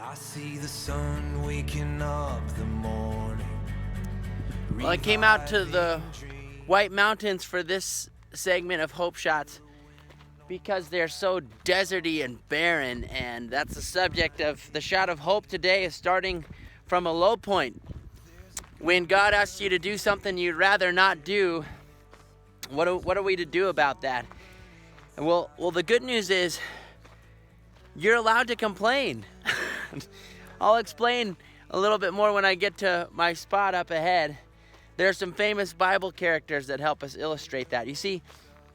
I see the sun waking up the morning. Well, I came out to the White Mountains for this segment of Hope Shots because they're so deserty and barren, and that's the subject of the shot of hope today, is starting from a low point. When God asks you to do something you'd rather not do, what are we to do about that? Well, the good news is you're allowed to complain. I'll explain a little bit more when I get to my spot up ahead. There are some famous Bible characters that help us illustrate that. You see,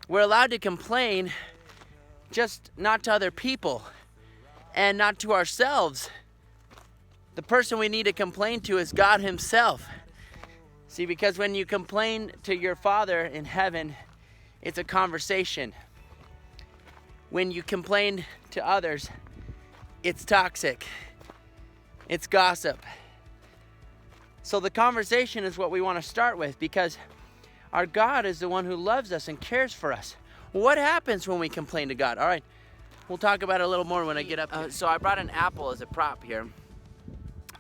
we're allowed to complain, just not to other people and not to ourselves. The person we need to complain to is God himself. See, because when you complain to your Father in heaven, it's a conversation. When you complain to others, it's toxic. It's gossip. So the conversation is what we want to start with, because our God is the one who loves us and cares for us. What happens when we complain to God? All right, we'll talk about it a little more when I get up here. So I brought an apple as a prop here.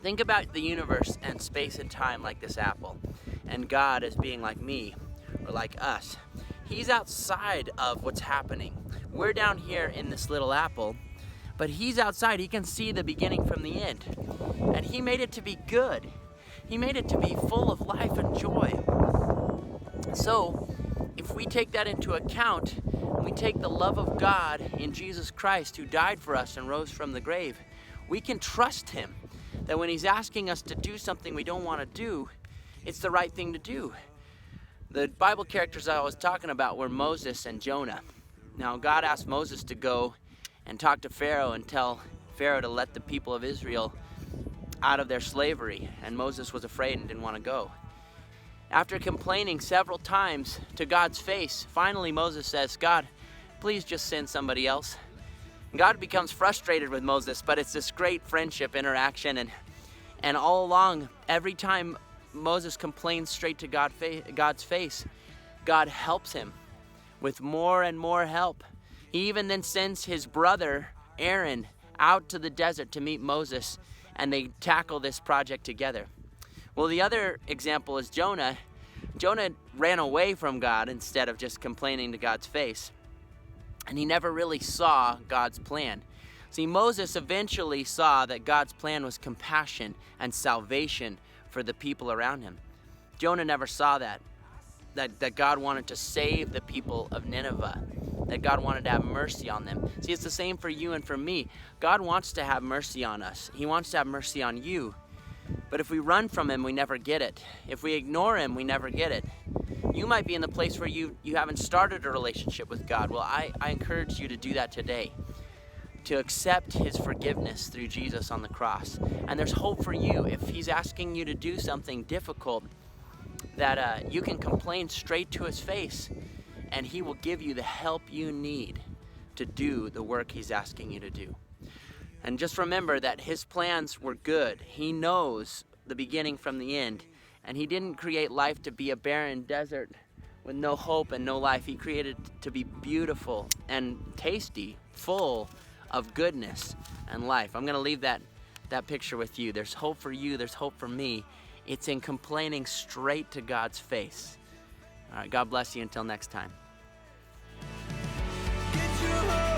Think about the universe and space and time like this apple, and God as being like me or like us. He's outside of what's happening. We're down here in this little apple, but he's outside. He can see the beginning from the end, and he made it to be good. He made it to be full of life and joy. So if we take that into account, and we take the love of God in Jesus Christ, who died for us and rose from the grave, we can trust him that when he's asking us to do something we don't want to do, it's the right thing to do. The Bible characters I was talking about were Moses and Jonah. Now, God asked Moses to go and talk to Pharaoh and tell Pharaoh to let the people of Israel out of their slavery, and Moses was afraid and didn't want to go. After complaining several times to God's face, finally Moses says, God, please just send somebody else. God becomes frustrated with Moses, but it's this great friendship interaction, and all along, every time Moses complains straight to God's face, God helps him with more and more help. He even then sends his brother Aaron out to the desert to meet Moses, and they tackle this project together. Well, the other example is Jonah. Jonah ran away from God instead of just complaining to God's face, and he never really saw God's plan. See, Moses eventually saw that God's plan was compassion and salvation for the people around him. Jonah never saw that God wanted to save the people of Nineveh, that God wanted to have mercy on them. See, it's the same for you and for me. God wants to have mercy on us. He wants to have mercy on you. But if we run from him, we never get it. If we ignore him, we never get it. You might be in the place where you haven't started a relationship with God. Well, I encourage you to do that today, to accept his forgiveness through Jesus on the cross. And there's hope for you. If he's asking you to do something difficult, that you can complain straight to his face, and he will give you the help you need to do the work he's asking you to do. And just remember that his plans were good. He knows the beginning from the end, and he didn't create life to be a barren desert with no hope and no life. He created it to be beautiful and tasty, full of goodness and life. I'm going to leave that picture with you. There's hope for you. There's hope for me. It's in complaining straight to God's face. All right, God bless you until next time. Get your